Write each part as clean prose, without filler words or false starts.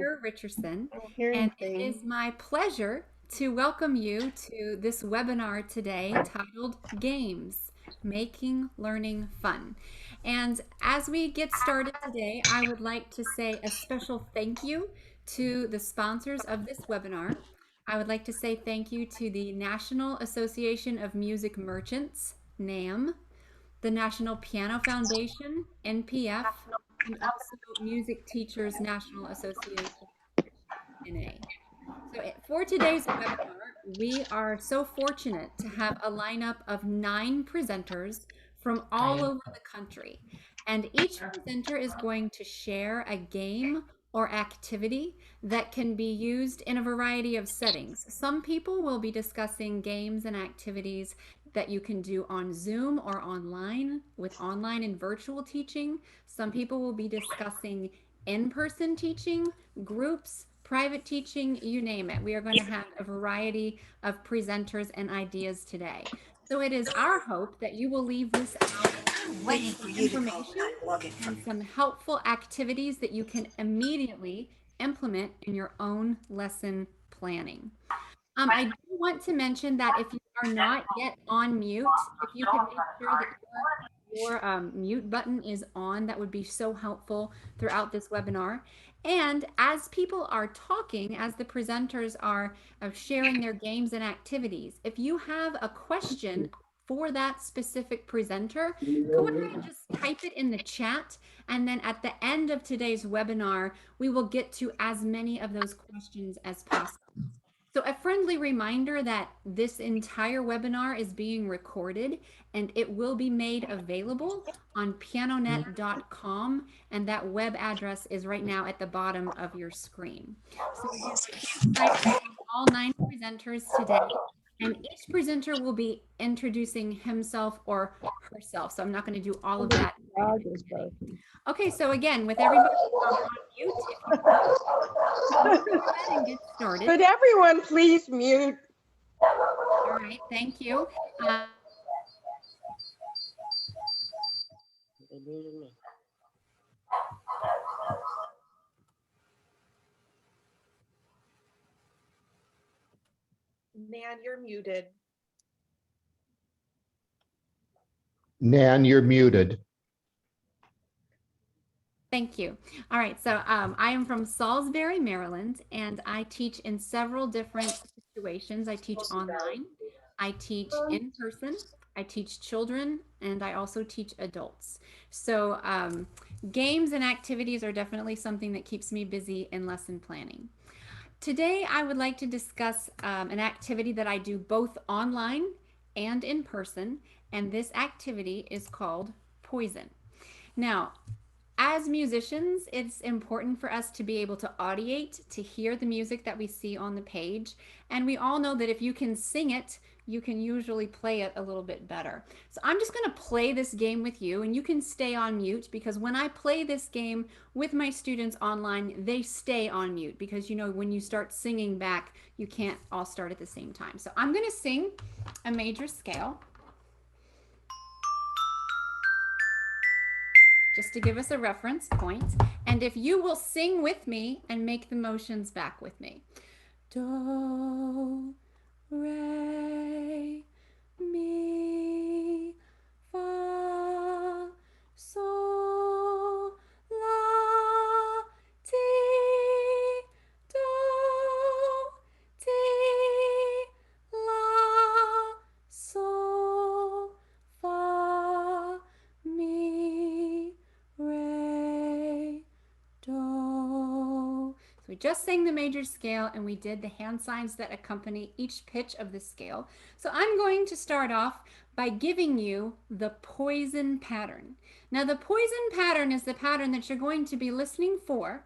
Richardson, I don't hear and it anything. is my pleasure to welcome you to this webinar today titled Games, Making Learning Fun. And as we get started today, I would like to say a special thank you to the sponsors of this webinar. I would like to say thank you to the National Association of Music Merchants, NAM, the National Piano Foundation, NPF, and also Music Teachers National Association, NA. For today's webinar, we are so fortunate to have a lineup of 9 presenters from all over the country. And each presenter is going to share a game or activity that can be used in a variety of settings. Some people will be discussing games and activities that you can do on Zoom or online with online and virtual teaching. Some people will be discussing in-person teaching, groups, private teaching, you name it. We are going to have a variety of presenters and ideas today. So it is our hope that you will leave this out I'm with waiting some for you to call me. information I'm logging and from. some helpful activities that you can immediately implement in your own lesson planning. I do want to mention that if you are not yet on mute, if you could make sure that your mute button is on, that would be so helpful throughout this webinar. And as people are talking, as the presenters are sharing their games and activities, if you have a question for that specific presenter, go ahead and just type it in the chat. And then at the end of today's webinar, we will get to as many of those questions as possible. So a friendly reminder that this entire webinar is being recorded and it will be made available on pianonet.com, and that web address is right now at the bottom of your screen. So again, we're so excited to have all 9 presenters today, and each presenter will be introducing himself or herself. So I'm not going to do all of that right at the beginning. Okay, so again, with everybody on mute, if you let's go ahead and get started. Could everyone please mute? All right, thank you. They muted me. Nan, you're muted. Nan, you're muted. Thank you. All right, so I am from Salisbury, Maryland, and I teach in several different situations. I teach online, I teach in person, I teach children, and I also teach adults. So games and activities are definitely something that keeps me busy in lesson planning. Today, I would like to discuss an activity that I do both online and in person, and this activity is called Poison. Now, as musicians, it's important for us to be able to audiate, to hear the music that we see on the page. And we all know that if you can sing it, you can usually play it a little bit better. So I'm just going to play this game with you, and you can stay on mute because when I play this game with my students online, they stay on mute because you know when you start singing back, you can't all start at the same time. So I'm going to sing a major scale, just to give us a reference point. And if you will sing with me and make the motions back with me. Do, re, mi, fa, sol, la, ti, do, ti, la, sol, fa, mi, re, do. So we just sang the major scale and we did the hand signs that accompany each pitch of the scale. So I'm going to start off by giving you the poison pattern. Now the poison pattern is the pattern that you're going to be listening for.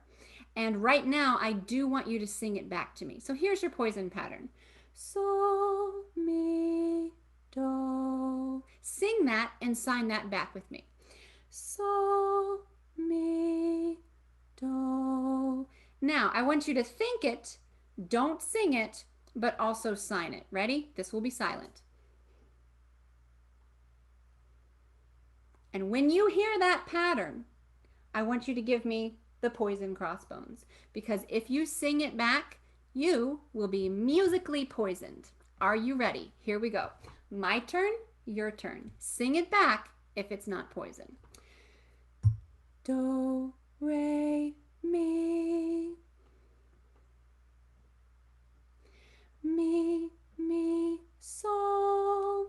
And right now I do want you to sing it back to me. So here's your poison pattern. Sol, mi, do. Sing that and sign that back with me. Sol, mi, do. Now, I want you to think it, don't sing it, but also sign it. Ready? This will be silent. And when you hear that pattern, I want you to give me the Poison Crossbones. Because if you sing it back, you will be musically poisoned. Are you ready? Here we go. My turn, your turn. Sing it back if it's not poison. Do, re, mi. Mi, mi, sol.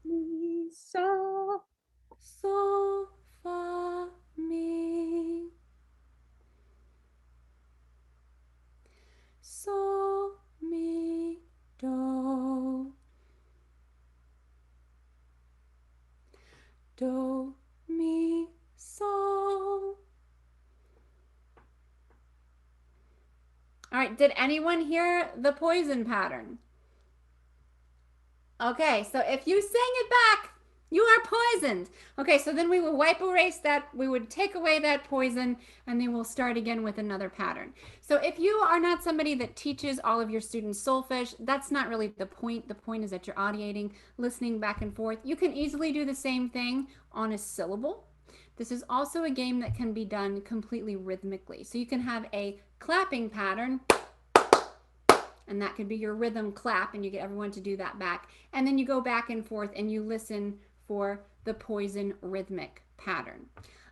Mi, sol. Sol, fa, mi. Sol, mi, do. Do, mi, sol. All right, did anyone hear the poison pattern? Okay, so if you sing it back, you are poisoned. Okay, so then we will erase that, we would take away that poison, and then we'll start again with another pattern. So if you are not somebody that teaches all of your students solfege, that's not really the point. The point is that you're audiating, listening back and forth. You can easily do the same thing on a syllable. This is also a game that can be done completely rhythmically. So you can have a clapping pattern, and that could be your rhythm clap, and you get everyone to do that back. And then you go back and forth and you listen for the poison rhythmic pattern.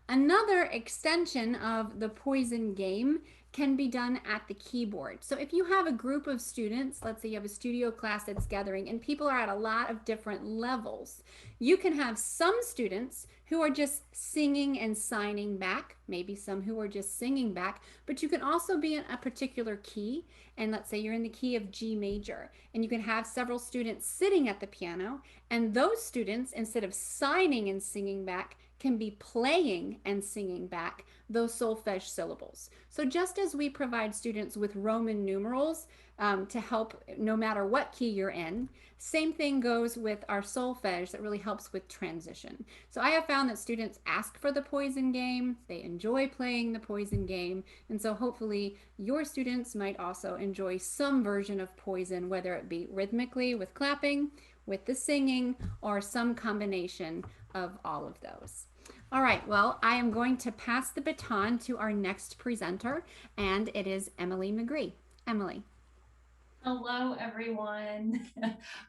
Another extension of the poison game can be done at the keyboard. So if you have a group of students, let's say you have a studio class that's gathering and people are at a lot of different levels, you can have some students who are just singing and signing back, maybe some who are just singing back, but you can also be in a particular key, and let's say you're in the key of G major, and you can have several students sitting at the piano, and those students, instead of signing and singing back, can be playing and singing back those solfege syllables. So just as we provide students with Roman numerals to help no matter what key you're in, same thing goes with our solfege that really helps with transition. So I have found that students ask for the poison game, they enjoy playing the poison game, and so hopefully your students might also enjoy some version of poison, whether it be rhythmically with clapping, with the singing, or some combination of all of those. All right, well, I am going to pass the baton to our next presenter, and it is Emily McGree. Emily. Hello, everyone.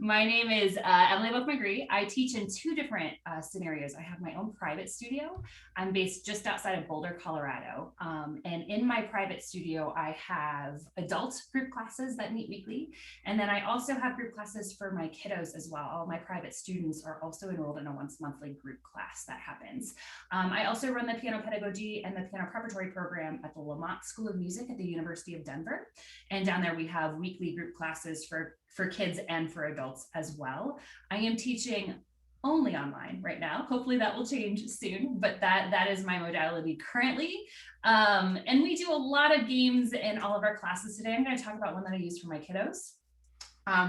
My name is Emily McGree. I teach in two different scenarios. I have my own private studio. I'm based just outside of Boulder, Colorado. And in my private studio, I have adult group classes that meet weekly. And then I also have group classes for my kiddos as well. All my private students are also enrolled in a once monthly group class that happens. I also run the piano pedagogy and the piano preparatory program at the Lamont School of Music at the University of Denver. And down there we have weekly group classes for kids and for adults as well. I am teaching only online right now. Hopefully that will change soon, but that is my modality currently. And we do a lot of games in all of our classes today. I'm going to talk about one that I use for my kiddos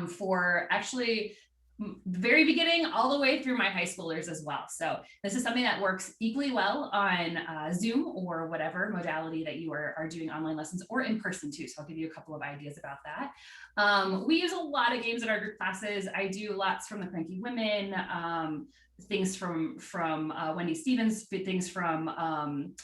for actually the very beginning all the way through my high schoolers as well. So this is something that works equally well on Zoom or whatever modality that you are doing online lessons, or in person too. So I'll give you a couple of ideas about that. We use a lot of games in our group classes. I do lots from the Cranky Women, things from Wendy Stevens, things from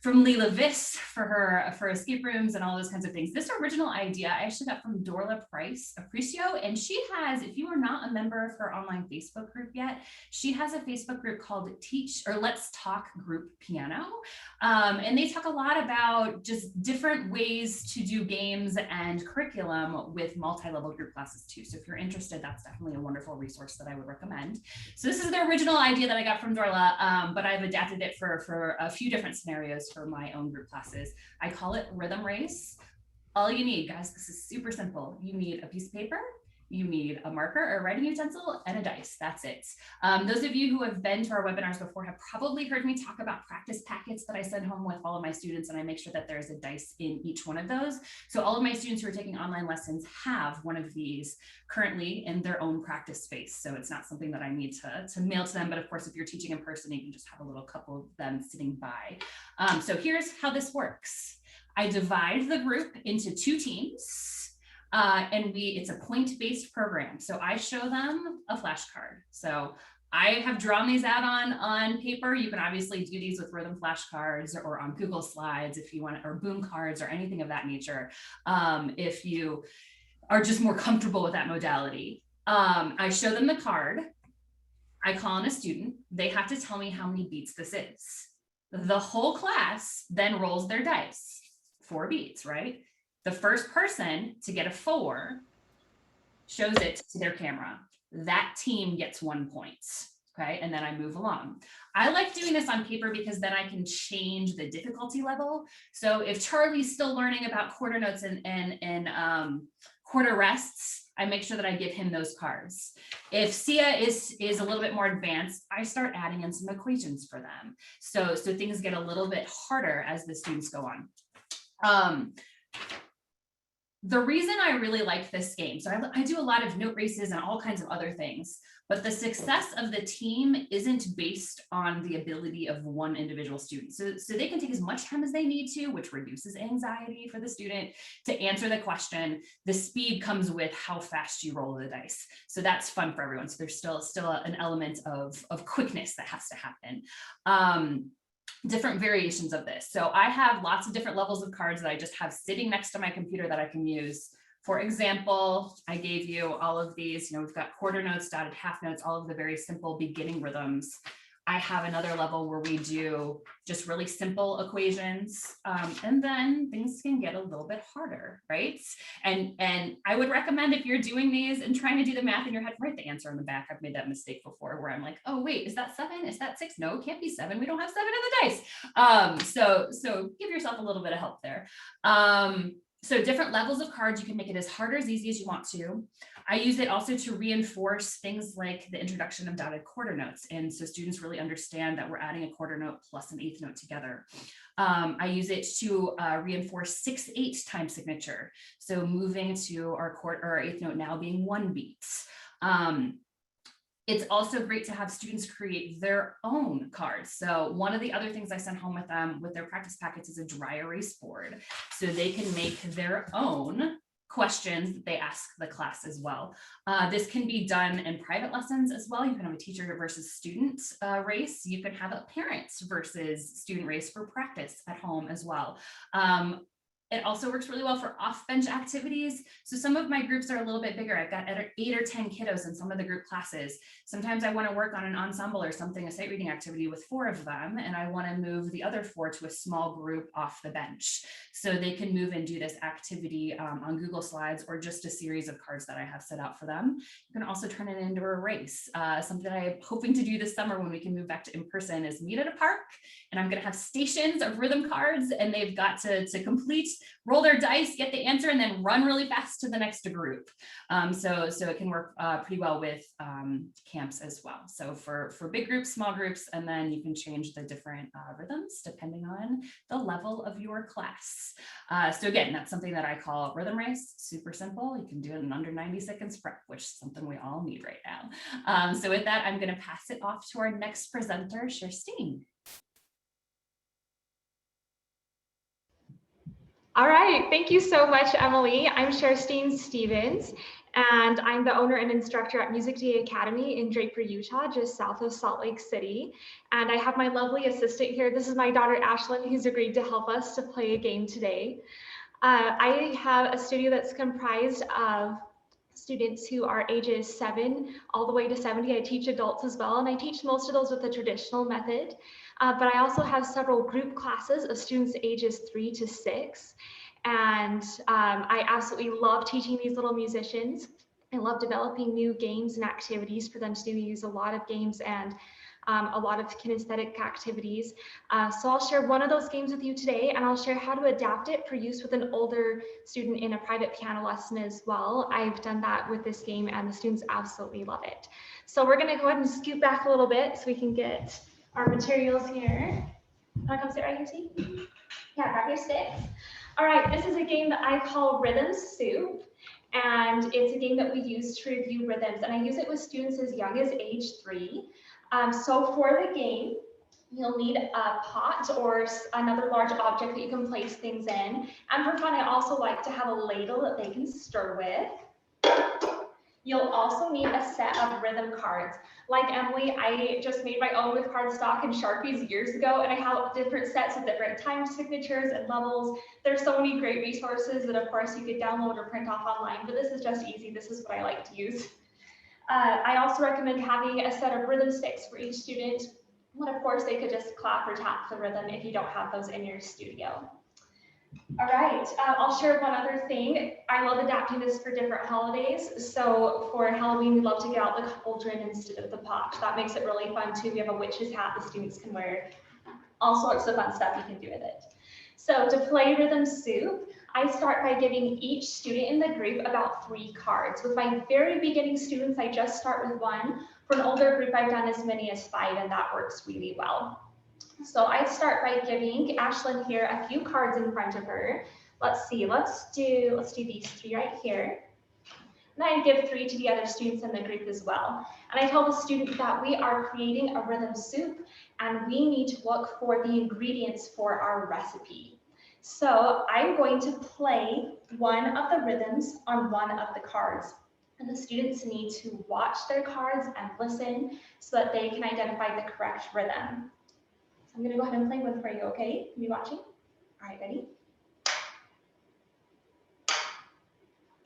Leela Viss for escape rooms and all those kinds of things. This original idea I actually got from Dorla Price Apprecio, and she has, if you are not a member of her online Facebook group yet, she has a Facebook group called Let's Talk Group Piano. And they talk a lot about just different ways to do games and curriculum with multi-level group classes too. So if you're interested, that's definitely a wonderful resource that I would recommend. So this is the original idea that I got from Dorla, but I've adapted it for a few different scenarios for my own group classes. I call it Rhythm Race. All you need, guys, this is super simple. You need a piece of paper, you need a marker or a writing utensil, and a dice. That's it. Those of you who have been to our webinars before have probably heard me talk about practice packets that I send home with all of my students, and I make sure that there's a dice in each one of those. So all of my students who are taking online lessons have one of these currently in their own practice space. So it's not something that I need to mail to them, but of course, if you're teaching in person, you can just have a little couple of them sitting by. So here's how this works. I divide the group into two teams. And it's a point-based program. So I show them a flashcard. So I have drawn these out on paper. You can obviously do these with rhythm flashcards or on Google Slides if you want, or boom cards or anything of that nature. If you are just more comfortable with that modality. I show them the card. I call in a student. They have to tell me how many beats this is. The whole class then rolls their dice. 4 beats, right? The first person to get a 4 shows it to their camera. That team gets 1 point. Okay, and then I move along. I like doing this on paper because then I can change the difficulty level. So if Charlie's still learning about quarter notes and quarter rests, I make sure that I give him those cards. If Sia is a little bit more advanced, I start adding in some equations for them. So things get a little bit harder as the students go on. The reason I really like this game, so I do a lot of note races and all kinds of other things, but the success of the team isn't based on the ability of one individual student. So they can take as much time as they need to, which reduces anxiety for the student to answer the question. The speed comes with how fast you roll the dice. So that's fun for everyone. So there's still an element of quickness that has to happen. Different variations of this. So I have lots of different levels of cards that I just have sitting next to my computer that I can use. For example, I gave you all of these, we've got quarter notes, dotted half notes, all of the very simple beginning rhythms. I have another level where we do just really simple equations. And then things can get a little bit harder, right? And I would recommend if you're doing these and trying to do the math in your head, write the answer on the back. I've made that mistake before where I'm like, oh, wait, is that 7? Is that 6? No, it can't be 7. We don't have 7 in the dice. So give yourself a little bit of help there. So different levels of cards, you can make it as hard or as easy as you want to. I use it also to reinforce things like the introduction of dotted quarter notes. And so students really understand that we're adding a quarter note plus an eighth note together. I use it to reinforce 6/8 time signature. So moving to our eighth note now being 1 beat. It's also great to have students create their own cards. So one of the other things I send home with them with their practice packets is a dry erase board. So they can make their own questions that they ask the class as well. This can be done in private lessons as well. You can have a teacher versus student race. You can have a parents versus student race for practice at home as well. It also works really well for off-bench activities. So some of my groups are a little bit bigger. I've got 8 or 10 kiddos in some of the group classes. Sometimes I want to work on an ensemble or something, a sight reading activity with 4 of them, and I want to move the other 4 to a small group off the bench. So they can move and do this activity on Google Slides or just a series of cards that I have set out for them. You can also turn it into a race. Something I'm hoping to do this summer when we can move back to in-person is meet at a park, and I'm going to have stations of rhythm cards, and they've got to complete, roll their dice, get the answer, and then run really fast to the next group. So it can work pretty well with camps as well. So for big groups, small groups, and then you can change the different rhythms depending on the level of your class. So again, that's something that I call rhythm race. Super simple. You can do it in under 90 seconds prep, which is something we all need right now. So with that, I'm going to pass it off to our next presenter, Shirstine. All right, thank you so much, Emily. I'm Shirstine Stevens, and I'm the owner and instructor at Music Day Academy in Draper, Utah, just south of Salt Lake City. And I have my lovely assistant here. This is my daughter, Ashlyn, who's agreed to help us to play a game today. I have a studio that's comprised of students who are ages 7 all the way to 70. I teach adults as well, and I teach most of those with the traditional method. But I also have several group classes of students ages 3 to 6. And I absolutely love teaching these little musicians. I love developing new games and activities for them to do. We use a lot of games and a lot of kinesthetic activities. So I'll share one of those games with you today, and I'll share how to adapt it for use with an older student in a private piano lesson as well. I've done that with this game, and the students absolutely love it. So we're gonna go ahead and scoot back a little bit so we can get our materials here. Wanna come sit right here, see? Yeah, grab your sticks. All right, this is a game that I call Rhythm Soup, and it's a game that we use to review rhythms, and I use it with students as young as age 3. So for the game, you'll need a pot or another large object that you can place things in. And for fun, I also like to have a ladle that they can stir with. You'll also need a set of rhythm cards. Like Emily, I just made my own with cardstock and Sharpies years ago, and I have different sets with different time signatures and levels. There's so many great resources that of course you could download or print off online, but this is just easy. This is what I like to use. I also recommend having a set of rhythm sticks for each student. But of course, they could just clap or tap the rhythm if you don't have those in your studio. All right, I'll share one other thing. I love adapting this for different holidays. So for Halloween, we love to get out the cauldron instead of the pot. That makes it really fun too. We have a witch's hat the students can wear. All sorts of fun stuff you can do with it. So to play Rhythm Soup, I start by giving each student in the group about 3 cards. With my very beginning students, I just start with 1. For an older group, I've done as many as 5, and that works really well. So I start by giving Ashlyn here a few cards in front of her. Let's see, let's do these 3 right here. And I give 3 to the other students in the group as well. And I tell the student that we are creating a rhythm soup and we need to look for the ingredients for our recipe. So I'm going to play one of the rhythms on one of the cards. And the students need to watch their cards and listen so that they can identify the correct rhythm. I'm going to go ahead and play one for you, okay? Are you watching? All right, ready?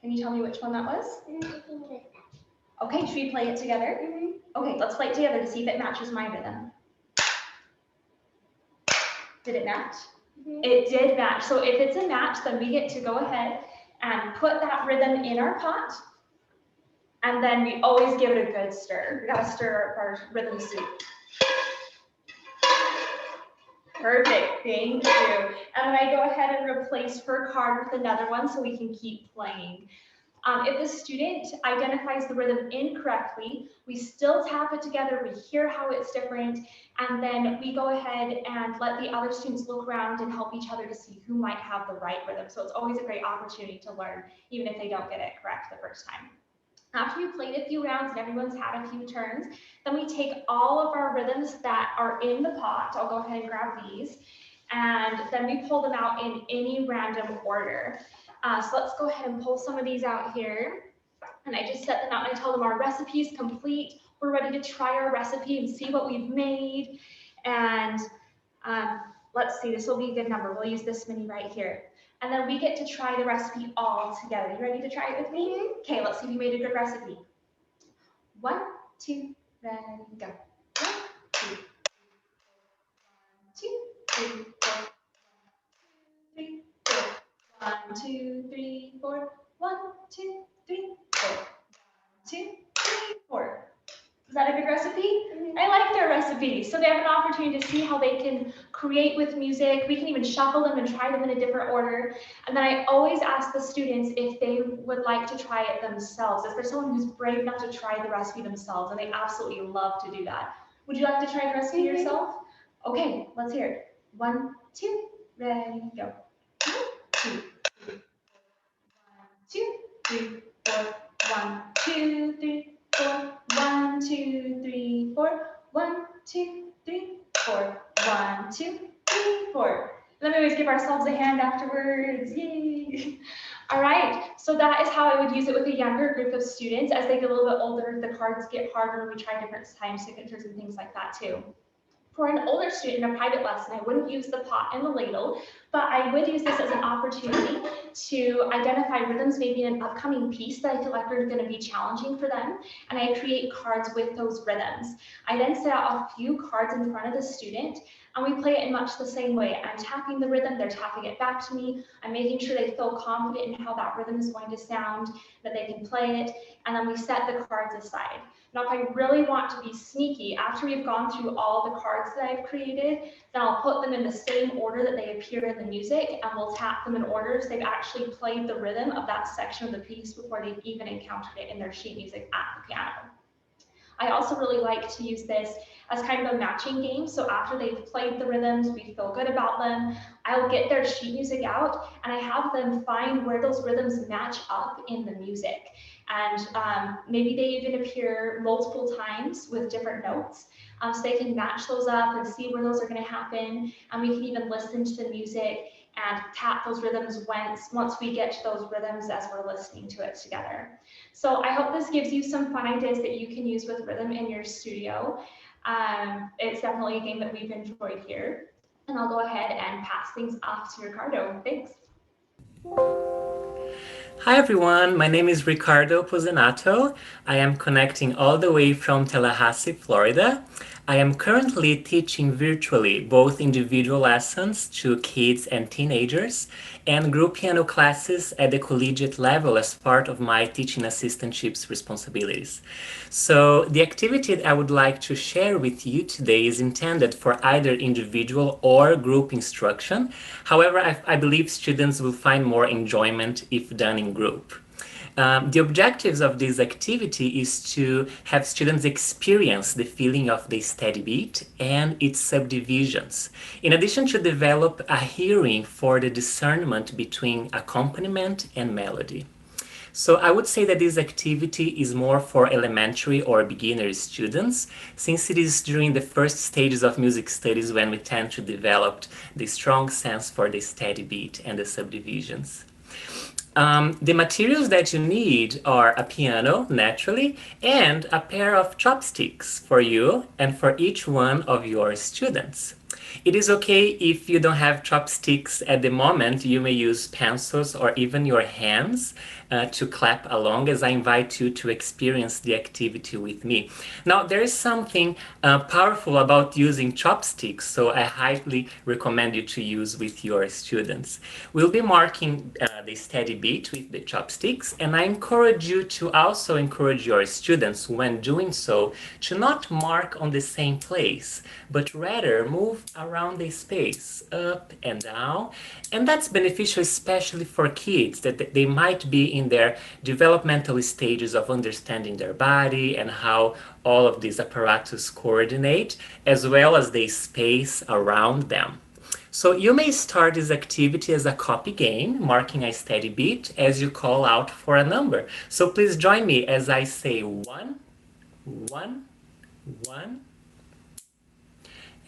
Can you tell me which one that was? Okay, should we play it together? Okay, let's play it together to see if it matches my rhythm. Did it match? It did match. So if it's a match, then we get to go ahead and put that rhythm in our pot. And then we always give it a good stir. We gotta stir our rhythm soup. Perfect, thank you. And then I go ahead and replace her card with another one so we can keep playing. If the student identifies the rhythm incorrectly, we still tap it together, we hear how it's different, and then we go ahead and let the other students look around and help each other to see who might have the right rhythm. So it's always a great opportunity to learn, even if they don't get it correct the first time. After you've played a few rounds and everyone's had a few turns, then we take all of our rhythms that are in the pot. I'll go ahead and grab these, and then we pull them out in any random order. So let's go ahead and pull some of these out here. And I just set them out and I tell them our recipe is complete. We're ready to try our recipe and see what we've made. And let's see, this will be a good number. We'll use this many right here. And then we get to try the recipe all together. You ready to try it with me? Okay, let's see if you made a good recipe. 1, 2, ready, go. 1, 2, 3, 4, 3, 4. 1, 2, 3, 4. 1, 2, 3, 4. 2, 3, 4. Is that a good recipe? I like their recipe. So they have an opportunity to see how they can create with music. We can even shuffle them and try them in a different order. And then I always ask the students if they would like to try it themselves. If there's someone who's brave enough to try the recipe themselves, and they absolutely love to do that. Would you like to try the recipe yourself? Okay, let's hear it. 1, 2, ready, go. 2, 3, 2, 3, 4. 1, 2, 3, 4. 1, 2, 3, 4. 1, 2, 3, 4. 1, 2, 3, 4. Then we always give ourselves a hand afterwards. Yay! All right, so that is how I would use it with a younger group of students. As they get a little bit older, the cards get harder. We try different time signatures and things like that too. For an older student in a private lesson, I wouldn't use the pot and the ladle, but I would use this as an opportunity to identify rhythms maybe in an upcoming piece that I feel like are going to be challenging for them, and I create cards with those rhythms. I then set out a few cards in front of the student, and we play it in much the same way. I'm tapping the rhythm, they're tapping it back to me. I'm making sure they feel confident in how that rhythm is going to sound, that they can play it, and then we set the cards aside. Now, if I really want to be sneaky, after we've gone through all the cards that I've created, then I'll put them in the same order that they appear in the music, and we'll tap them in order so they've actually played the rhythm of that section of the piece before they've even encountered it in their sheet music at the piano. I also really like to use this as kind of a matching game. So after they've played the rhythms, we feel good about them, I'll get their sheet music out and I have them find where those rhythms match up in the music. And maybe they even appear multiple times with different notes. So they can match those up and see where those are going to happen. And we can even listen to the music and tap those rhythms once we get to those rhythms as we're listening to it together. So I hope this gives you some fun ideas that you can use with rhythm in your studio. It's definitely a game that we've enjoyed here. And I'll go ahead and pass things off to Ricardo. Thanks. Hi everyone, my name is Ricardo Pozinato. I am connecting all the way from Tallahassee, Florida. I am currently teaching virtually both individual lessons to kids and teenagers and group piano classes at the collegiate level as part of my teaching assistantship's responsibilities. So the activity I would like to share with you today is intended for either individual or group instruction. However, I believe students will find more enjoyment if done in group. The objectives of this activity is to have students experience the feeling of the steady beat and its subdivisions, in addition to develop a hearing for the discernment between accompaniment and melody. So I would say that this activity is more for elementary or beginner students, since it is during the first stages of music studies when we tend to develop the strong sense for the steady beat and the subdivisions. The materials that you need are a piano, naturally, and a pair of chopsticks for you and for each one of your students. It is okay if you don't have chopsticks at the moment. You may use pencils or even your hands to clap along, as I invite you to experience the activity with me. Now, there is something powerful about using chopsticks, so I highly recommend you to use with your students. We'll be marking the steady beat with the chopsticks, and I encourage you to also encourage your students when doing so to not mark on the same place, but rather move around the space, up and down. And that's beneficial especially for kids, that they might be in their developmental stages of understanding their body and how all of these apparatus coordinate, as well as the space around them. So you may start this activity as a copy game, marking a steady beat as you call out for a number. So please join me as I say 1, 1, 1.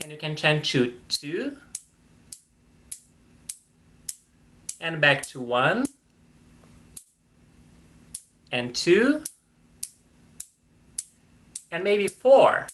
And you can chant to 2. And back to 1. And 2. And maybe 4.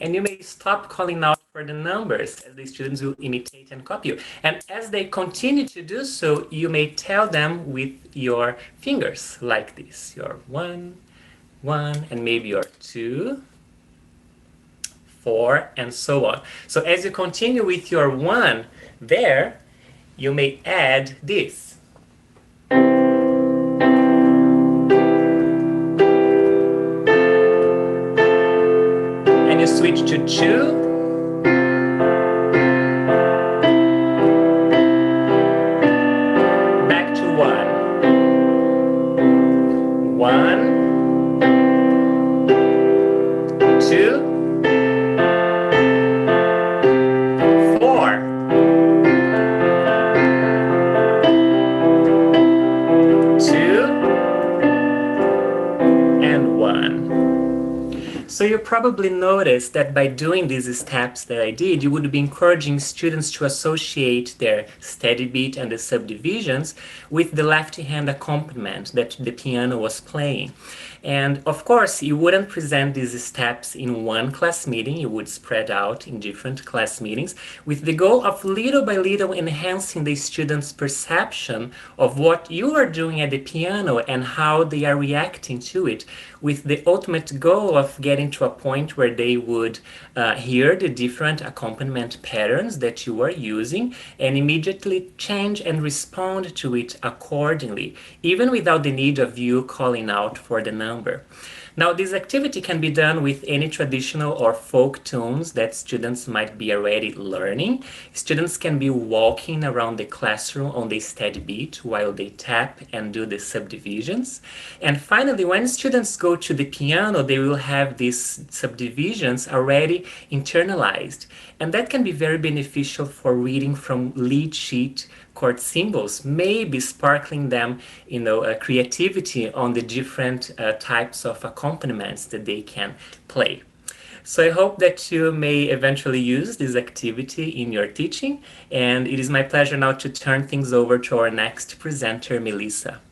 And you may stop calling out for the numbers as the students will imitate and copy you. And as they continue to do so, you may tell them with your fingers like this. Your 1, 1, and maybe your 2, 4, and so on. So as you continue with your 1 there, you may add this. And you switch to 2. Back to 1. 1, 2, 4. 2 and 1. So you probably noticed that by doing these steps that I did, you would be encouraging students to associate their steady beat and the subdivisions with the left hand accompaniment that the piano was playing. And of course, you wouldn't present these steps in one class meeting. You would spread out in different class meetings with the goal of little by little enhancing the students' perception of what you are doing at the piano and how they are reacting to it, with the ultimate goal of getting to a point where they would hear the different accompaniment patterns that you are using and immediately change and respond to it accordingly, even without the need of you calling out for the number. Now, this activity can be done with any traditional or folk tunes that students might be already learning. Students can be walking around the classroom on the steady beat while they tap and do the subdivisions. And finally, when students go to the piano, they will have these subdivisions already internalized. And that can be very beneficial for reading from lead sheet chord symbols, maybe sparkling them, creativity on the different types of accompaniments that they can play. So I hope that you may eventually use this activity in your teaching, and it is my pleasure now to turn things over to our next presenter, Melissa.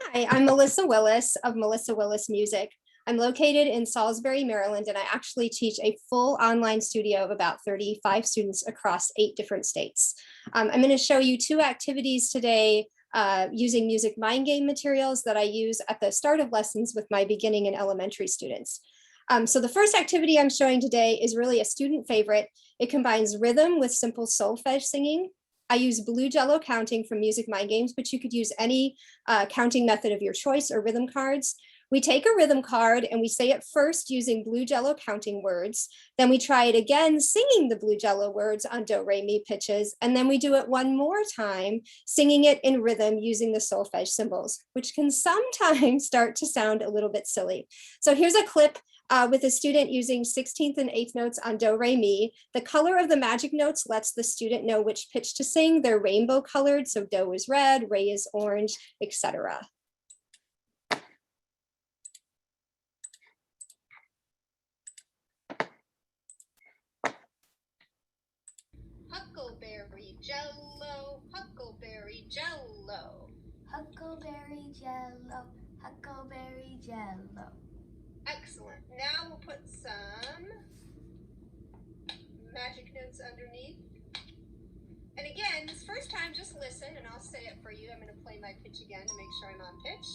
Hi, I'm Melissa Willis of Melissa Willis Music. I'm located in Salisbury, Maryland, and I actually teach a full online studio of about 35 students across 8 different states. I'm going to show you 2 activities today using music mind game materials that I use at the start of lessons with my beginning and elementary students. So the first activity I'm showing today is really a student favorite. It combines rhythm with simple solfege singing. I use Blue Jello counting from Music Mind Games, but you could use any counting method of your choice or rhythm cards. We take a rhythm card and we say it first using Blue Jello counting words. Then we try it again, singing the Blue Jello words on do, re, mi pitches. And then we do it one more time, singing it in rhythm using the solfege symbols, which can sometimes start to sound a little bit silly. So here's a clip with a student using 16th and 8th notes on do, re, mi. The color of the magic notes lets the student know which pitch to sing. They're rainbow colored, so do is red, re is orange, etc. Huckleberry Jello, Huckleberry Jello. Huckleberry Jello, Huckleberry Jello. Excellent. Now we'll put some magic notes underneath. And again, this first time, just listen and I'll say it for you. I'm going to play my pitch again to make sure I'm on pitch.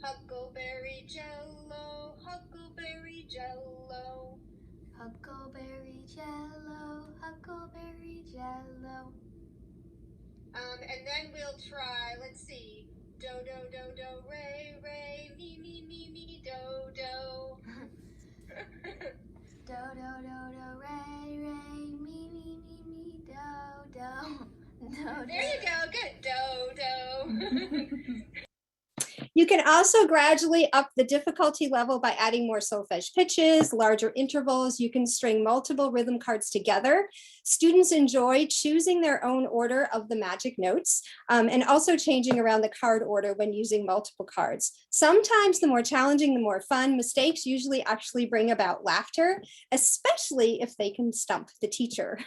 Huckleberry Jello, Huckleberry Jello. Huckleberry Jello, Huckleberry Jello. And then we'll try, let's see, do, do, do, do, re, re, mi, mi, mi, mi, do, do. Do, do, do, do, re, re, mi, mi, mi, mi, do, do. Do, There you go, good, do, do. You can also gradually up the difficulty level by adding more solfege pitches, larger intervals. You can string multiple rhythm cards together. Students enjoy choosing their own order of the magic notes and also changing around the card order when using multiple cards. Sometimes the more challenging, the more fun. Mistakes usually actually bring about laughter, especially if they can stump the teacher.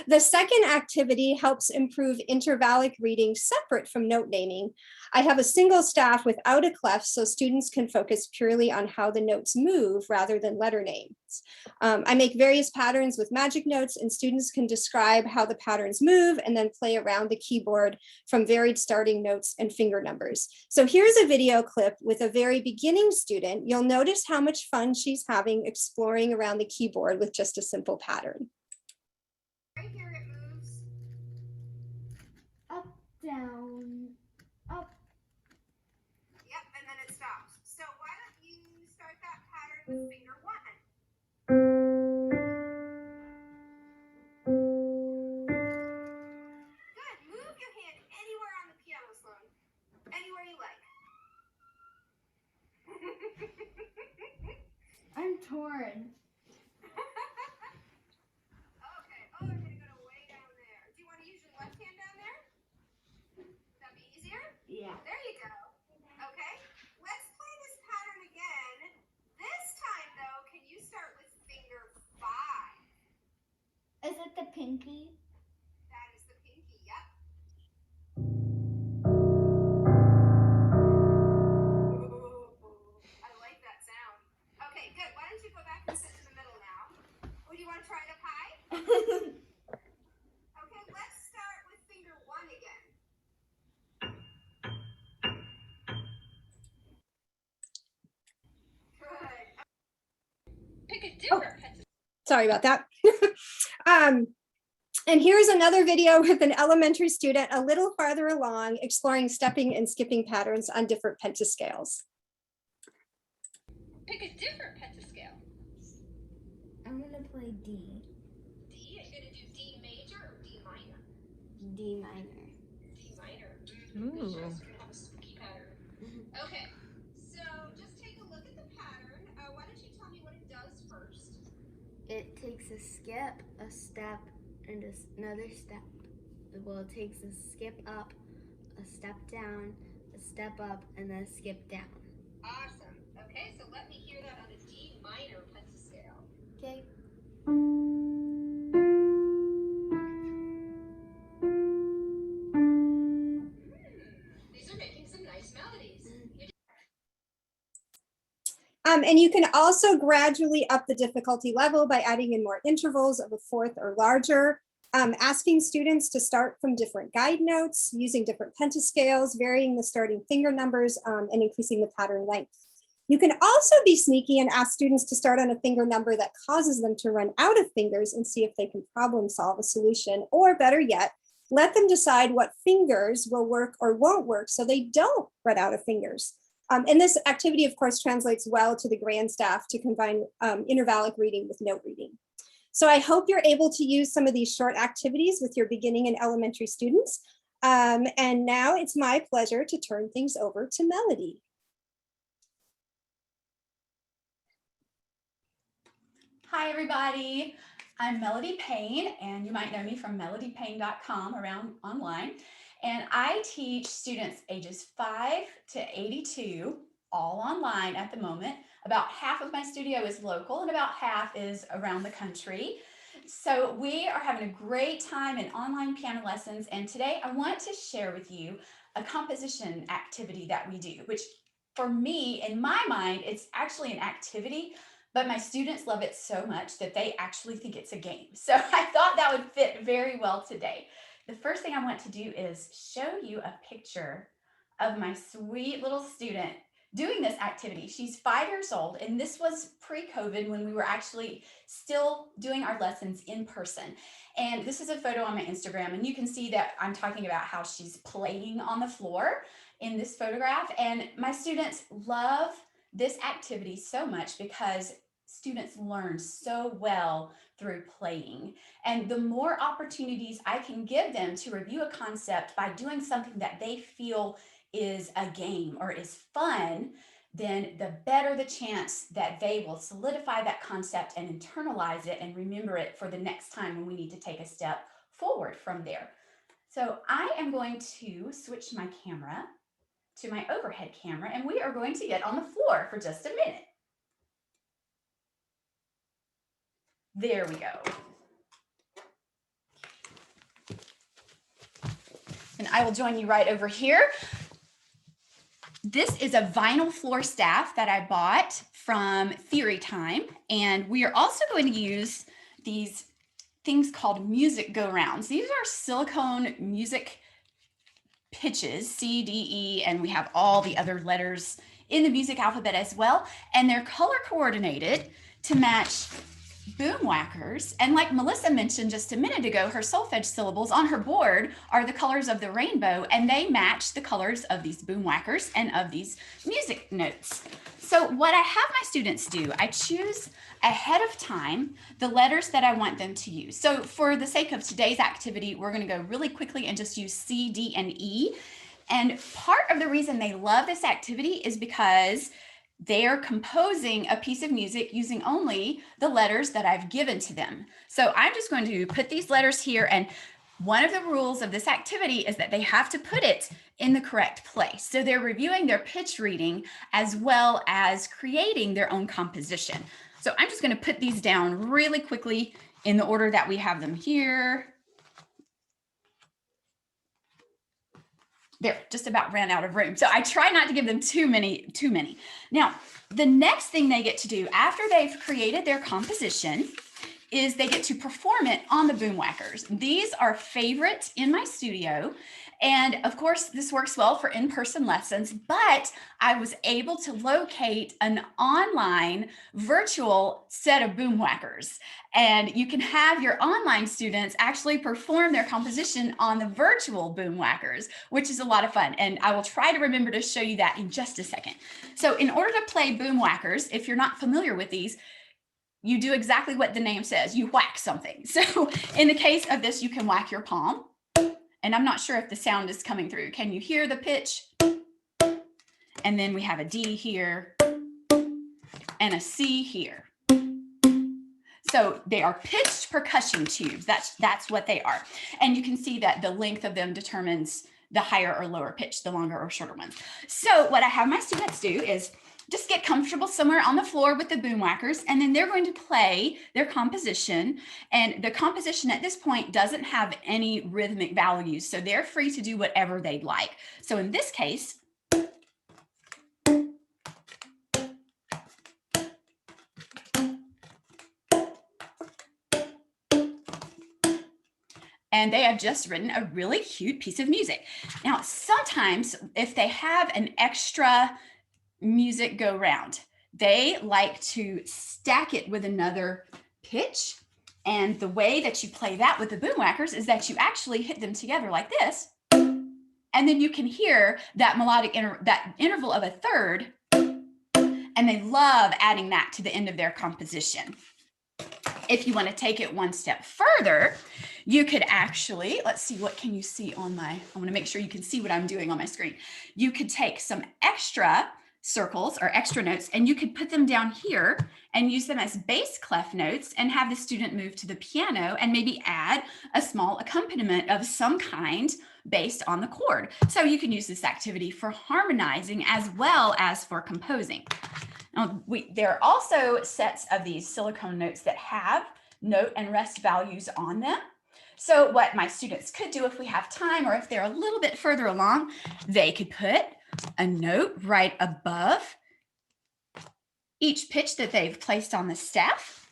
The second activity helps improve intervallic reading separate from note naming. I have a single staff without a clef so students can focus purely on how the notes move rather than letter names. I make various patterns with magic notes and students can describe how the patterns move and then play around the keyboard from varied starting notes and finger numbers. So here's a video clip with a very beginning student. You'll notice how much fun she's having exploring around the keyboard with just a simple pattern. Right here it moves. Up, down, up. Yep, and then it stops. So why don't you start that pattern with finger 1? Good. Move your hand anywhere on the piano, Sloan. Anywhere you like. I'm torn. Okay. Oh, I'm gonna go way down there. Do you want to use your left hand down there? Would that be easier? Yeah. There you go. Okay. Let's play this pattern again. This time, though, can you start with finger 5? Is it the pinky? That is the pinky. Yep. I like that sound. Okay, good. Why don't you go back and sit in the middle now? Would you want to try the pie? Okay, let's start with finger 1 again. Good. Pick a different pencil. Sorry about that. And here's another video with an elementary student a little farther along, exploring stepping and skipping patterns on different pentascales. Pick a different pentascale. I'm gonna play D. D, are you going to do D major or D minor? D minor. D minor. Good choice. You're going to have a spooky pattern. Okay, so just take a look at the pattern. Why don't you tell me what it does first? it takes a skip, a step, and another step. Well, it takes a skip up, a step down, a step up, and then a skip down. Awesome. Okay, so let me hear that on a D minor pentascale. Okay. These are making some nice melodies. And you can also gradually up the difficulty level by adding in more intervals of a fourth or larger, asking students to start from different guide notes, using different pentascales, varying the starting finger numbers, and increasing the pattern length. You can also be sneaky and ask students to start on a finger number that causes them to run out of fingers and see if they can problem solve a solution, or better yet, let them decide what fingers will work or won't work so they don't run out of fingers. And this activity, of course, translates well to the grand staff to combine intervallic reading with note reading. So I hope you're able to use some of these short activities with your beginning and elementary students. And now it's my pleasure to turn things over to Melody. Hi, everybody. I'm Melody Payne, and you might know me from melodypayne.com around online. And I teach students ages 5 to 82, all online at the moment. About half of my studio is local and about half is around the country. So we are having a great time in online piano lessons. And today I want to share with you a composition activity that we do, which for me, in my mind, it's actually an activity, but my students love it so much that they actually think it's a game. So I thought that would fit very well today. The first thing I want to do is show you a picture of my sweet little student doing this activity. She's 5 years old, and this was pre-COVID when we were actually still doing our lessons in person. And this is a photo on my Instagram, and you can see that I'm talking about how she's playing on the floor in this photograph. And my students love this activity so much because students learn so well through playing. And the more opportunities I can give them to review a concept by doing something that they feel is a game or is fun, then the better the chance that they will solidify that concept and internalize it and remember it for the next time when we need to take a step forward from there. So I am going to switch my camera to my overhead camera, and we are going to get on the floor for just a minute. There we go. And I will join you right over here. This is a vinyl floor staff that I bought from Theory Time. And we are also going to use these things called music go-rounds. These are silicone music pitches, C, D, E, and we have all the other letters in the music alphabet as well. And they're color coordinated to match boom whackers. And like Melissa mentioned just a minute ago, her solfege syllables on her board are the colors of the rainbow, and they match the colors of these boom whackers and of these music notes. So what I have my students do, I choose ahead of time the letters that I want them to use. So for the sake of today's activity, we're going to go really quickly and just use C, D, and E. And part of the reason they love this activity is because they're composing a piece of music using only the letters that I've given to them. So I'm just going to put these letters here, and one of the rules of this activity is that they have to put it in the correct place. So they're reviewing their pitch reading as well as creating their own composition. So I'm just going to put these down really quickly in the order that we have them here. There, just about ran out of room. So I try not to give them too many. Now, the next thing they get to do after they've created their composition is they get to perform it on the boom whackers. These are favorite in my studio. And of course, this works well for in-person lessons, but I was able to locate an online virtual set of boom whackers. And you can have your online students actually perform their composition on the virtual boom whackers, which is a lot of fun. And I will try to remember to show you that in just a second. So in order to play boom whackers, if you're not familiar with these, you do exactly what the name says. You whack something. So in the case of this, you can whack your palm. And I'm not sure if the sound is coming through. Can you hear the pitch? And then we have a D here and a C here. So they are pitched percussion tubes. That's what they are. And you can see that the length of them determines the higher or lower pitch, the longer or shorter ones. So what I have my students do is just get comfortable somewhere on the floor with the boom whackers, and then they're going to play their composition. And the composition at this point doesn't have any rhythmic values, so they're free to do whatever they'd like. So in this case, and they have just written a really cute piece of music. Now, sometimes if they have an extra music go round, they like to stack it with another pitch. And the way that you play that with the boom whackers is that you actually hit them together like this. And then you can hear that melodic that interval of a third. And they love adding that to the end of their composition. If you want to take it one step further, you could actually, let's see, what can you see on I want to make sure you can see what I'm doing on my screen. You could take some extra circles or extra notes, and you could put them down here and use them as bass clef notes and have the student move to the piano and maybe add a small accompaniment of some kind based on the chord. So you can use this activity for harmonizing as well as for composing. Now, there are also sets of these silicone notes that have note and rest values on them. So what my students could do if we have time, or if they're a little bit further along, they could put a note right above each pitch that they've placed on the staff.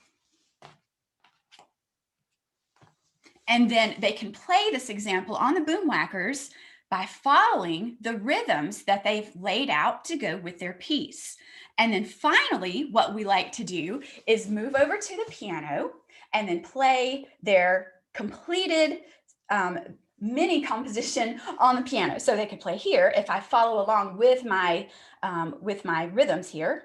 And then they can play this example on the boom whackers by following the rhythms that they've laid out to go with their piece. And then finally, what we like to do is move over to the piano and then play their completed mini composition on the piano. So they could play here if I follow along with my rhythms here.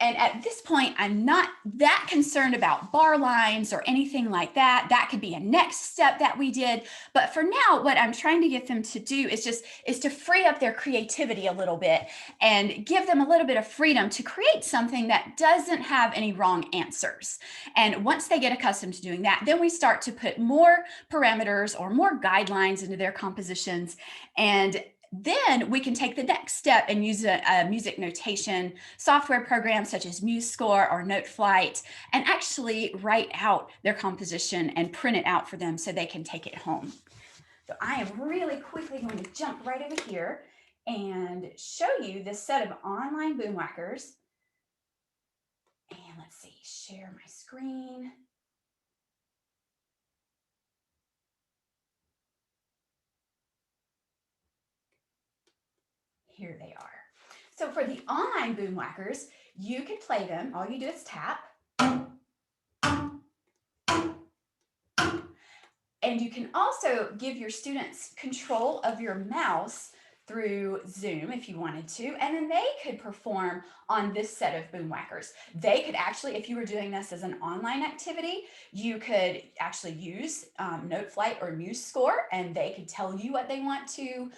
And at this point, I'm not that concerned about bar lines or anything like that. That could be a next step that we did. But for now, what I'm trying to get them to do is to free up their creativity a little bit and give them a little bit of freedom to create something that doesn't have any wrong answers. And once they get accustomed to doing that, then we start to put more parameters or more guidelines into their compositions. And then we can take the next step and use a music notation software program such as MuseScore or NoteFlight, and actually write out their composition and print it out for them so they can take it home. So I am really quickly going to jump right over here and show you this set of online boom whackers. And let's see, share my screen. Here they are. So for the online boom whackers, you could play them. All you do is tap. And you can also give your students control of your mouse through Zoom if you wanted to, and then they could perform on this set of boom whackers. They could actually, if you were doing this as an online activity, you could actually use NoteFlight or MuseScore, and they could tell you what they want to,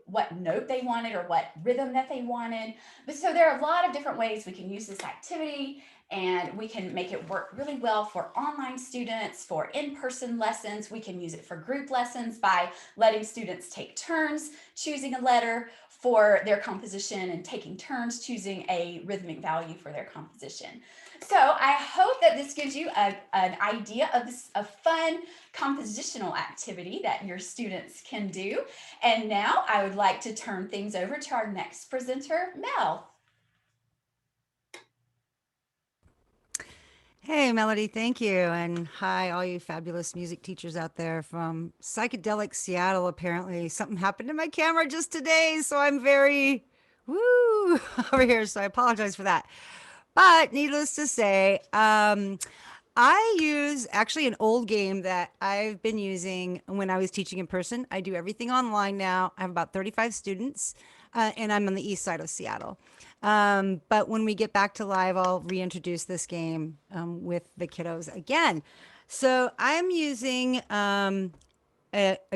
what note they wanted or what rhythm that they wanted. But so there are a lot of different ways we can use this activity, and we can make it work really well for online students, for in-person lessons. We can use it for group lessons by letting students take turns choosing a letter for their composition and taking turns choosing a rhythmic value for their composition. So I hope that this gives you an idea of a fun compositional activity that your students can do. And now I would like to turn things over to our next presenter, Mel. Hey, Melody, thank you. And hi, all you fabulous music teachers out there from psychedelic Seattle. Apparently something happened to my camera just today, so I'm very woo over here. So I apologize for that. But needless to say, I use actually an old game that I've been using when I was teaching in person. I do everything online now. I have about 35 students, and I'm on the east side of Seattle. But when we get back to live, I'll reintroduce this game with the kiddos again. So I'm using a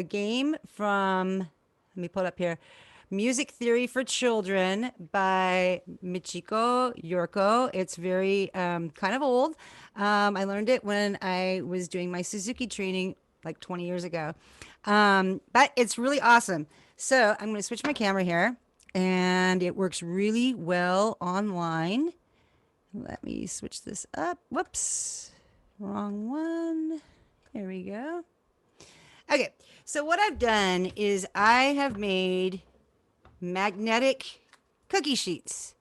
game from Let me pull it up here. Music Theory for Children by Michiko Yorko. It's very kind of old. I learned it when I was doing my Suzuki training like 20 years ago. But it's really awesome. So I'm going to switch my camera here, and it works really well online. Let me switch this up. Whoops, wrong one. There we go. Okay, so what I've done is I have made magnetic cookie sheets.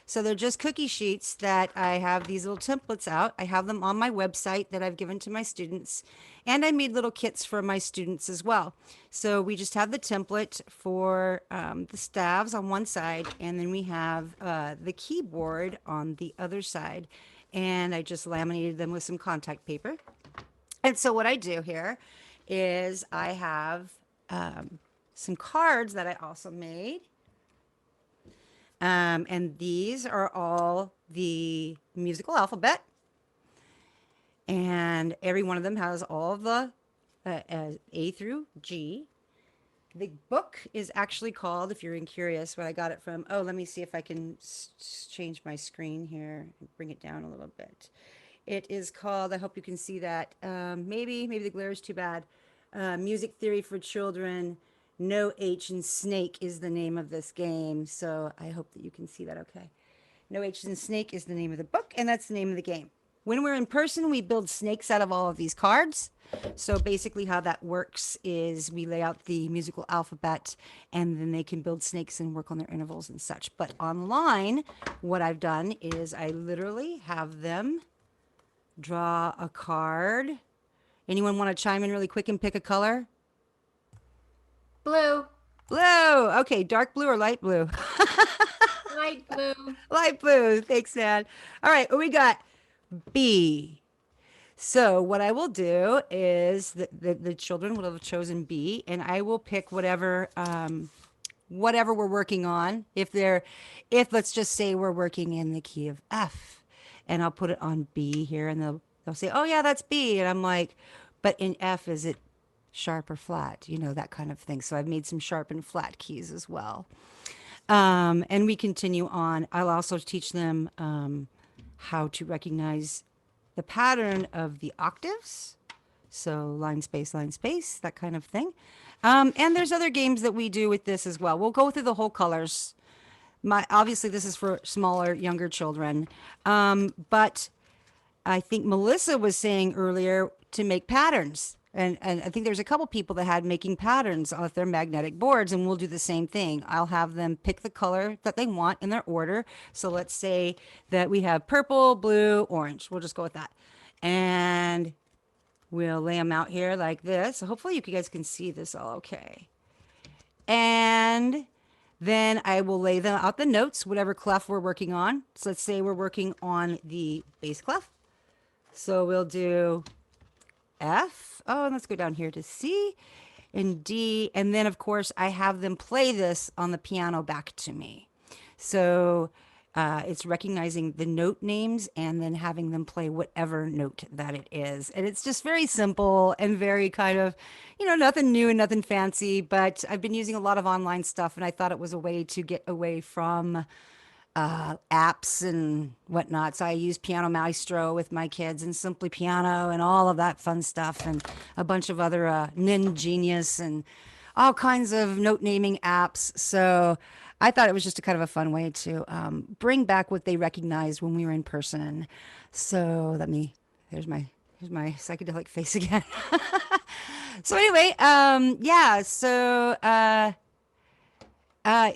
So they're just cookie sheets that I have these little templates out. I have them on my website that I've given to my students. And I made little kits for my students as well. So we just have the template for the staves on one side, and then we have the keyboard on the other side. And I just laminated them with some contact paper. And so what I do here is I have some cards that I also made. And these are all the musical alphabet. And every one of them has all of the A through G. The book is actually called, if you're curious where I got it from. Oh, let me see if I can change my screen here and bring it down a little bit. It is called, I hope you can see that. Maybe the glare is too bad. Music Theory for Children. No H in Snake is the name of this game. So I hope that you can see that okay. No H in Snake is the name of the book, and that's the name of the game. When we're in person, we build snakes out of all of these cards. So basically how that works is we lay out the musical alphabet, and then they can build snakes and work on their intervals and such. But online, what I've done is I literally have them draw a card. Anyone want to chime in really quick and pick a color? Blue. Blue. Okay, dark blue or light blue? Light blue. Light blue. Thanks, Nan. All right, what we got? B. So what I will do is the children will have chosen B, and I will pick whatever whatever we're working on. If let's just say we're working in the key of F, and I'll put it on B here, and they'll say, oh yeah, that's B, and I'm like, but in F, is it sharp or flat? You know, that kind of thing. So I've made some sharp and flat keys as well. And we continue on. I'll also teach them how to recognize the pattern of the octaves. So line, space, that kind of thing. And there's other games that we do with this as well. We'll go through the whole colors. Obviously, this is for smaller, younger children. But I think Melissa was saying earlier to make patterns. And I think there's a couple people that had making patterns on their magnetic boards, and we'll do the same thing. I'll have them pick the color that they want in their order. So let's say that we have purple, blue, orange. We'll just go with that. And we'll lay them out here like this. So hopefully you guys can see this all okay. And then I will lay them out the notes, whatever clef we're working on. So let's say we're working on the bass clef. So we'll do F. Oh, and let's go down here to C and D. And then, of course, I have them play this on the piano back to me. So it's recognizing the note names and then having them play whatever note that it is. And it's just very simple and very kind of, you know, nothing new and nothing fancy. But I've been using a lot of online stuff, and I thought it was a way to get away from apps and whatnot. So I use Piano Maestro with my kids, and Simply Piano and all of that fun stuff, and a bunch of other Nin Genius and all kinds of note naming apps. So I thought it was just a kind of a fun way to bring back what they recognized when we were in person. So here's my psychedelic face again. So anyway, yeah, so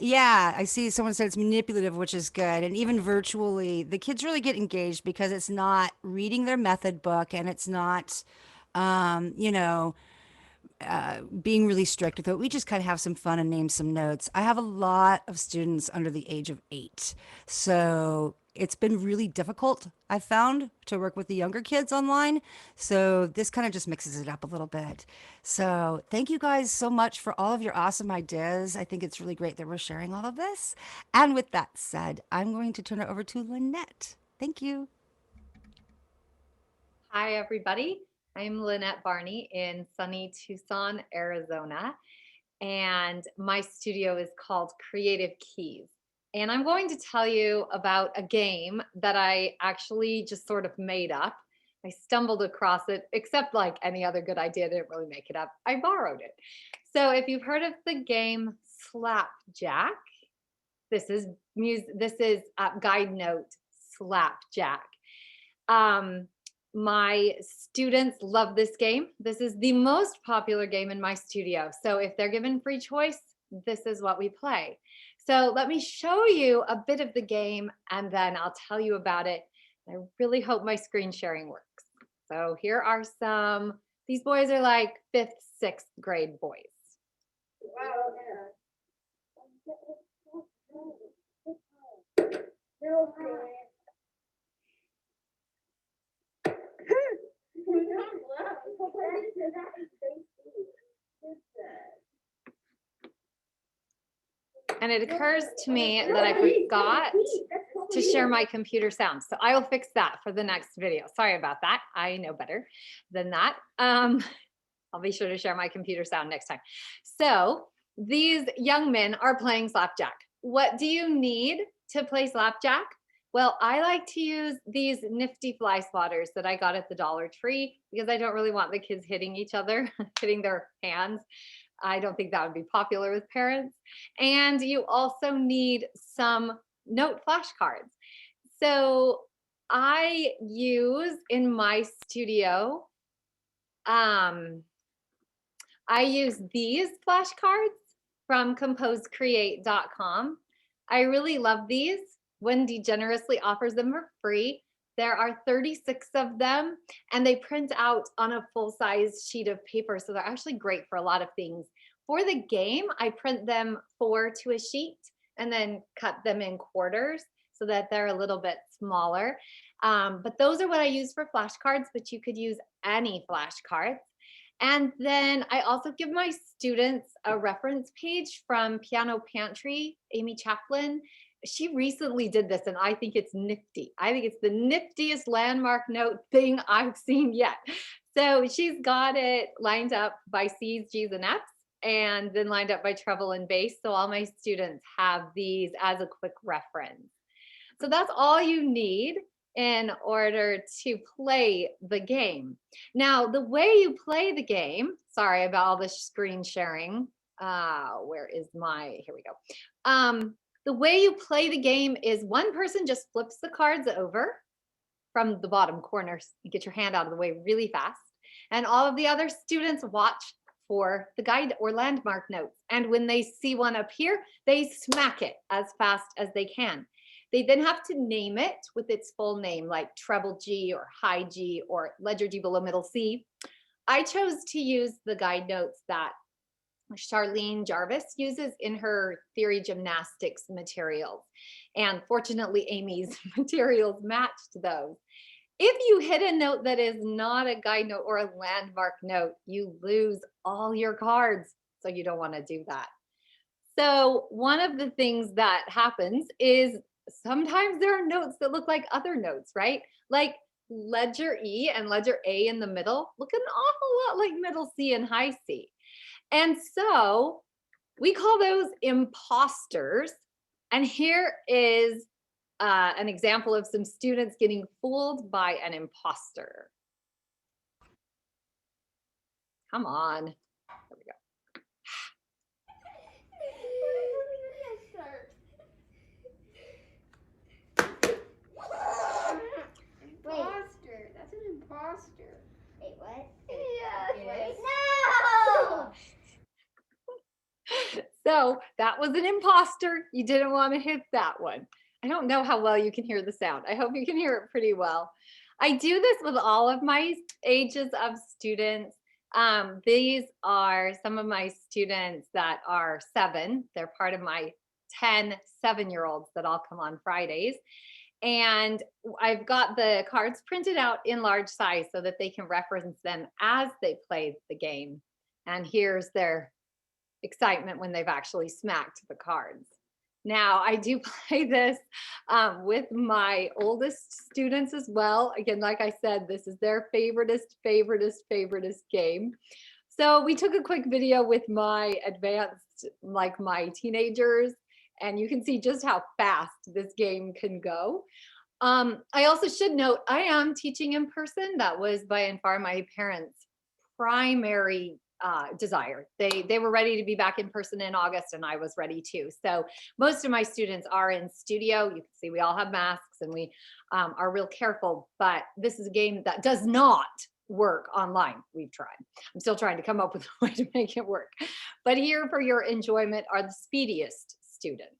yeah, I see someone said it's manipulative, which is good. And even virtually, the kids really get engaged because it's not reading their method book, and it's not, you know, being really strict with it. We just kind of have some fun and name some notes. I have a lot of students under the age of 8. So it's been really difficult, I found, to work with the younger kids online. So this kind of just mixes it up a little bit. So thank you guys so much for all of your awesome ideas. I think it's really great that we're sharing all of this. And with that said, I'm going to turn it over to Lynette. Thank you. Hi, everybody. I'm Lynette Barney in sunny Tucson, Arizona. and my studio is called Creative Keys. And I'm going to tell you about a game that I actually just sort of made up. I stumbled across it, except like any other good idea, I didn't really make it up. I borrowed it. So if you've heard of the game Slapjack, this is guide note Slapjack. My students love this game. This is the most popular game in my studio. So if they're given free choice, this is what we play. So let me show you a bit of the game and then I'll tell you about it. I really hope my screen sharing works. So here are some, these boys are like 5th, 6th grade boys. And it occurs to me that I forgot to share my computer sound. So I will fix that for the next video. Sorry about that. I know better than that. I'll be sure to share my computer sound next time. So these young men are playing Slapjack. What do you need to play Slapjack? Well, I like to use these nifty fly swatters that I got at the Dollar Tree because I don't really want the kids hitting each other, hitting their hands. I don't think that would be popular with parents. And you also need some note flashcards. So I use in my studio, I use these flashcards from composecreate.com. I really love these. Wendy generously offers them for free. There are 36 of them and they print out on a full-size sheet of paper. So they're actually great for a lot of things. For the game, I print them 4 to a sheet and then cut them in quarters so that they're a little bit smaller. But those are what I use for flashcards, but you could use any flashcards. And then I also give my students a reference page from Piano Pantry, Amy Chaplin. She recently did this and I think it's nifty. I think it's the niftiest landmark note thing I've seen yet. So she's got it lined up by C's, G's, and F's and then lined up by treble and bass. So all my students have these as a quick reference. So that's all you need in order to play the game. Now, the way you play the game, sorry about all the screen sharing. Where is my, here we go. The way you play the game is one person just flips the cards over from the bottom corner. You get your hand out of the way really fast. And all of the other students watch for the guide or landmark notes. And when they see one appear, they smack it as fast as they can. They then have to name it with its full name, like treble G or high G or ledger G below middle C. I chose to use the guide notes that Charlene Jarvis uses in her theory gymnastics materials. And fortunately, Amy's materials matched those. If you hit a note that is not a guide note or a landmark note, you lose all your cards. So you don't want to do that. So one of the things that happens is sometimes there are notes that look like other notes, right? Like ledger E and ledger A in the middle look an awful lot like middle C and high C. And so we call those imposters. And here is an example of some students getting fooled by an imposter. Come on. There we go. Imposter. That's an imposter. Wait, what? Yeah. Wait. No! So that was an imposter. You didn't want to hit that one. I don't know how well you can hear the sound. I hope you can hear it pretty well. I do this with all of my ages of students. These are some of my students that are 7. They're part of my 10 7-year-olds that all come on Fridays. And I've got the cards printed out in large size so that they can reference them as they play the game. And here's their excitement when they've actually smacked the cards. Now, I do play this with my oldest students as well. Again, like I said, this is their favoriteest game. So we took a quick video with my advanced, like my teenagers, and you can see just how fast this game can go. I also should note, I am teaching in person. That was by and far my parents' primary desire. They were ready to be back in person in August, and I was ready too. So most of my students are in studio. You can see we all have masks, and we are real careful, but this is a game that does not work online. We've tried. I'm still trying to come up with a way to make it work. But here for your enjoyment are the speediest students.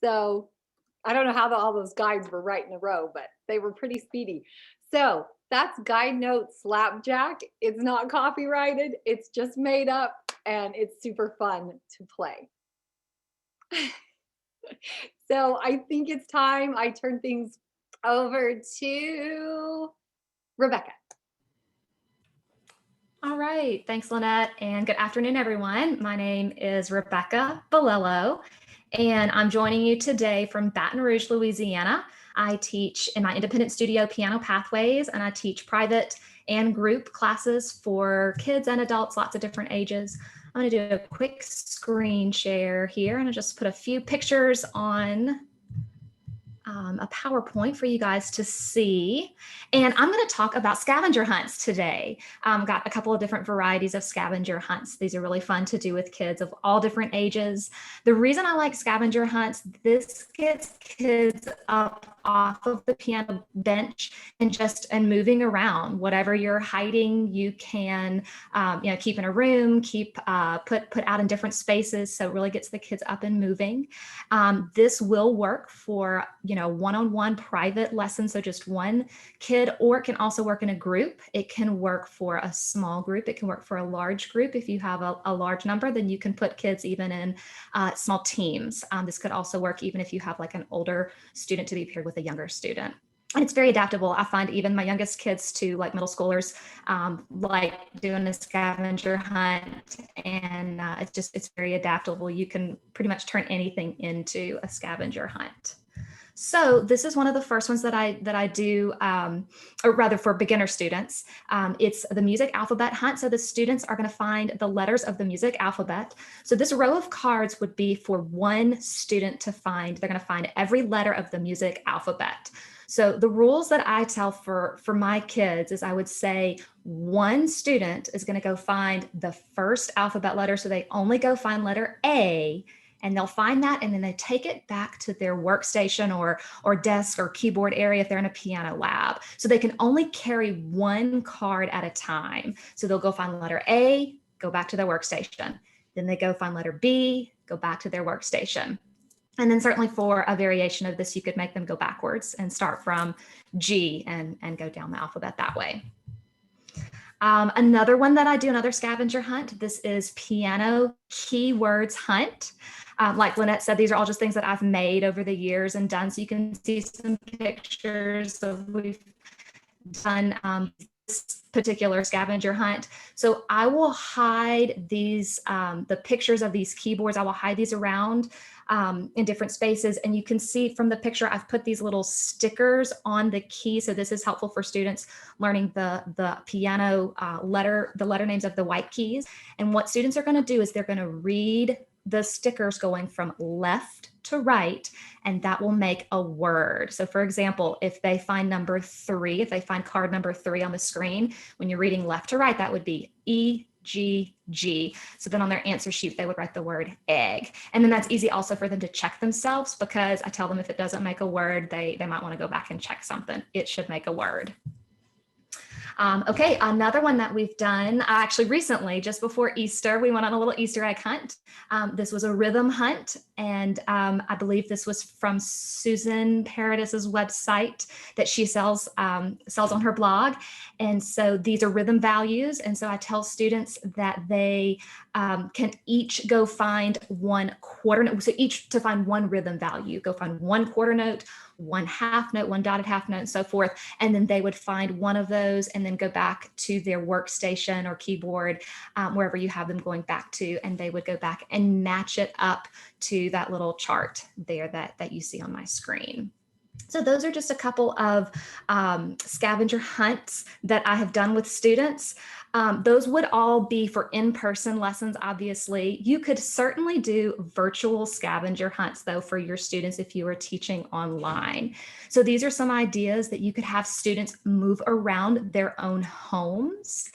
So I don't know how all those guides were right in a row, but they were pretty speedy. So that's Guide Note Slapjack. It's not copyrighted. It's just made up, and it's super fun to play. So I think it's time I turn things over to Rebecca. All right, thanks Lynette, and good afternoon everyone. My name is Rebecca Bolello, and I'm joining you today from Baton Rouge, Louisiana. I teach in my independent studio Piano Pathways, and I teach private and group classes for kids and adults, lots of different ages. I'm going to do a quick screen share here, and I'll just put a few pictures on a PowerPoint for you guys to see. And I'm going to talk about scavenger hunts today. Got a couple of different varieties of scavenger hunts. These are really fun to do with kids of all different ages. The reason I like scavenger hunts, this gets kids up off of the piano bench and moving around. Whatever you're hiding, you can keep in a room, put out in different spaces. So it really gets the kids up and moving. This will work for one-on-one private lessons, so just one kid, or it can also work in a group. It can work for a small group. It can work for a large group. If you have a large number, then you can put kids even in small teams. This could also work even if you have like an older student to be paired with a younger student. And it's very adaptable. I find even my youngest kids to like middle schoolers like doing a scavenger hunt, and it's very adaptable. You can pretty much turn anything into a scavenger hunt. So this is one of the first ones that I do, or rather for beginner students. It's the music alphabet hunt. So the students are going to find the letters of the music alphabet. So this row of cards would be for one student to find. They're going to find every letter of the music alphabet. So the rules that I tell for my kids is I would say one student is going to go find the first alphabet letter. So they only go find letter A, and they'll find that, and then they take it back to their workstation or desk or keyboard area if they're in a piano lab. So they can only carry one card at a time. So they'll go find letter A, go back to their workstation. Then they go find letter B, go back to their workstation. And then certainly for a variation of this, you could make them go backwards and start from G and go down the alphabet that way. Another one that I do, another scavenger hunt, this is piano keywords hunt. Like Lynette said, these are all just things that I've made over the years and done. So you can see some pictures of we've done this particular scavenger hunt. So I will hide these, the pictures of these keyboards, I will hide these around in different spaces. And you can see from the picture, I've put these little stickers on the key. So this is helpful for students learning the piano the letter names of the white keys. And what students are going to do is they're going to read the stickers going from left to right, and that will make a word. So for example, if they find number 3, if they find card number 3 on the screen, when you're reading left to right, that would be E, G, G. So then on their answer sheet, they would write the word egg. And then that's easy also for them to check themselves, because I tell them if it doesn't make a word, they might want to go back and check something. It should make a word. Okay, another one that we've done actually recently, just before Easter, we went on a little Easter egg hunt. This was a rhythm hunt, and I believe this was from Susan Paradis's website that she sells on her blog. And so these are rhythm values. And so I tell students that they can each go find one quarter note. So each to find one rhythm value, go find one quarter note, one half note, one dotted half note, and so forth. And then they would find one of those and then go back to their workstation or keyboard, wherever you have them going back to, and they would go back and match it up to that little chart there that you see on my screen. So those are just a couple of scavenger hunts that I have done with students. Those would all be for in-person lessons, obviously. You could certainly do virtual scavenger hunts, though, for your students if you are teaching online. So these are some ideas that you could have students move around their own homes.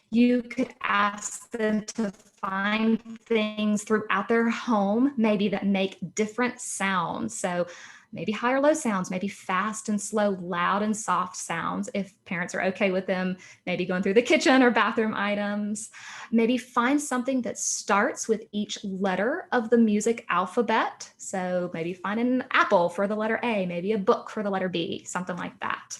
You could ask them to find things throughout their home, maybe that make different sounds. So maybe high or low sounds, maybe fast and slow, loud and soft sounds, if parents are okay with them, maybe going through the kitchen or bathroom items. Maybe find something that starts with each letter of the music alphabet. So maybe find an apple for the letter A, maybe a book for the letter B, something like that.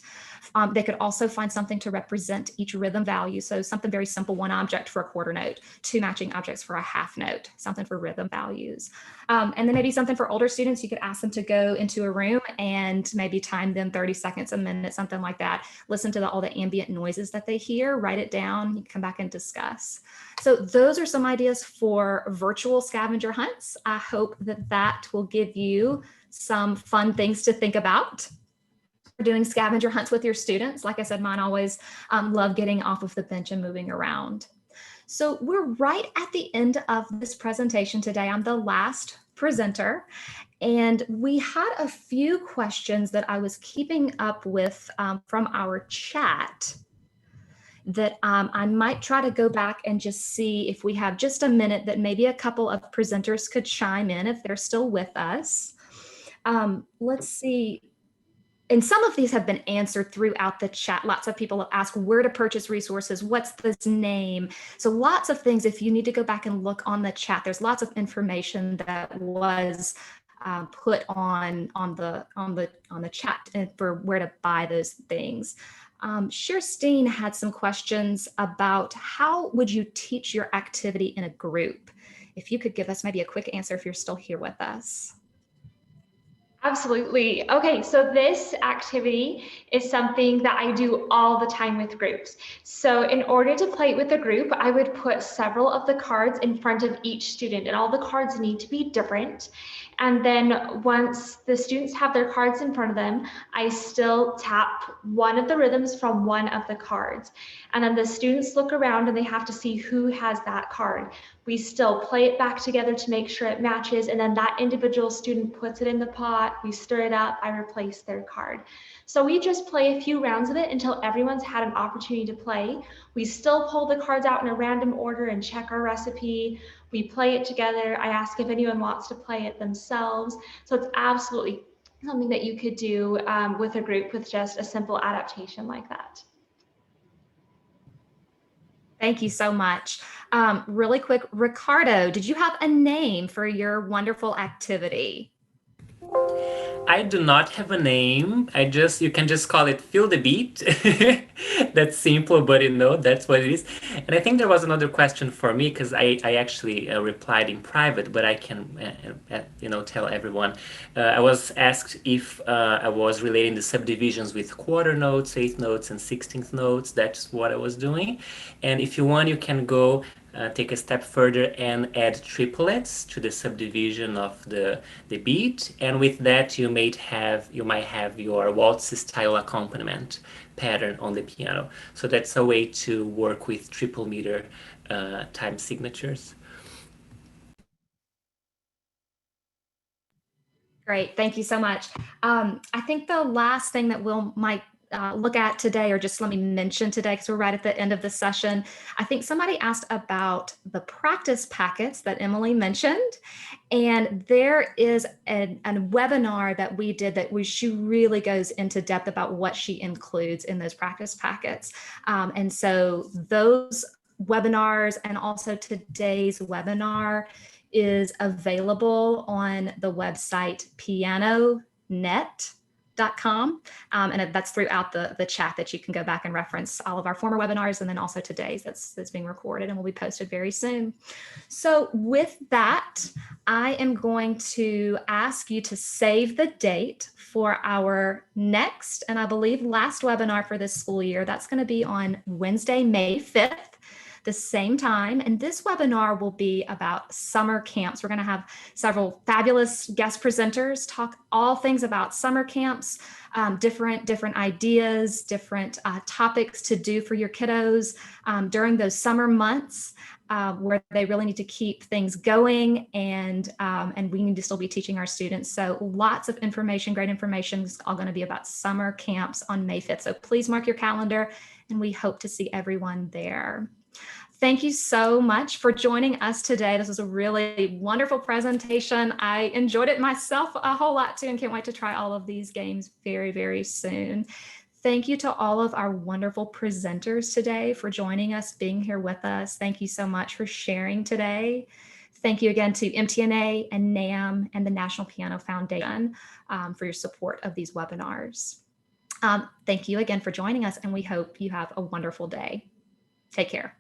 They could also find something to represent each rhythm value. So something very simple, one object for a quarter note, two matching objects for a half note, something for rhythm values. And then maybe something for older students, you could ask them to go into a room and maybe time them 30 seconds, a minute, something like that. Listen to all the ambient noises that they hear, write it down, you can come back and discuss. So those are some ideas for virtual scavenger hunts. I hope that will give you some fun things to think about. Doing scavenger hunts with your students. Like I said, mine always love getting off of the bench and moving around. So we're right at the end of this presentation today. I'm the last presenter, and we had a few questions that I was keeping up with from our chat that I might try to go back and just see if we have just a minute that maybe a couple of presenters could chime in if they're still with us. Let's see. And some of these have been answered throughout the chat. Lots of people have asked where to purchase resources, what's this name? So lots of things. If you need to go back and look on the chat, there's lots of information that was put on the chat for where to buy those things. Shersteen had some questions about how would you teach your activity in a group? If you could give us maybe a quick answer if you're still here with us. Absolutely. Okay, so this activity is something that I do all the time with groups. So in order to play it with a group, I would put several of the cards in front of each student, and all the cards need to be different. And then once the students have their cards in front of them, I still tap one of the rhythms from one of the cards. And then the students look around and they have to see who has that card. We still play it back together to make sure it matches, and then that individual student puts it in the pot, we stir it up, I replace their card. So we just play a few rounds of it until everyone's had an opportunity to play. We still pull the cards out in a random order and check our recipe. We play it together. I ask if anyone wants to play it themselves. So it's absolutely something that you could do with a group with just a simple adaptation like that. Thank you so much. Really quick, Ricardo, did you have a name for your wonderful activity? I do not have a name. You can just call it Feel the Beat. That's simple, but that's what it is. And I think there was another question for me because I actually replied in private, but I can tell everyone. I was asked if I was relating the subdivisions with quarter notes, eighth notes, and 16th notes. That's what I was doing. And if you want, you can go take a step further and add triplets to the subdivision of the beat, and with that you might have your waltz style accompaniment pattern on the piano. So that's a way to work with triple meter time signatures. Great, thank you so much. I think the last thing that might look at today, or just let me mention today, because we're right at the end of the session. I think somebody asked about the practice packets that Emily mentioned, and there is a webinar that we did she really goes into depth about what she includes in those practice packets. And so those webinars and also today's webinar is available on the website pianonet.com. and that's throughout the chat that you can go back and reference all of our former webinars, and then also today's that's being recorded and will be posted very soon. So with that, I am going to ask you to save the date for our next, and I believe last webinar for this school year. That's going to be on Wednesday, May 5th. The same time. And this webinar will be about summer camps. We're going to have several fabulous guest presenters talk all things about summer camps, different ideas, different topics to do for your kiddos during those summer months where they really need to keep things going, and we need to still be teaching our students. So lots of information, great information is all going to be about summer camps on May 5th. So please mark your calendar, and we hope to see everyone there. Thank you so much for joining us today. This was a really wonderful presentation. I enjoyed it myself a whole lot too, and can't wait to try all of these games very, very soon. Thank you to all of our wonderful presenters today for joining us, being here with us. Thank you so much for sharing today. Thank you again to MTNA and NAM and the National Piano Foundation for your support of these webinars. Thank you again for joining us, and we hope you have a wonderful day. Take care.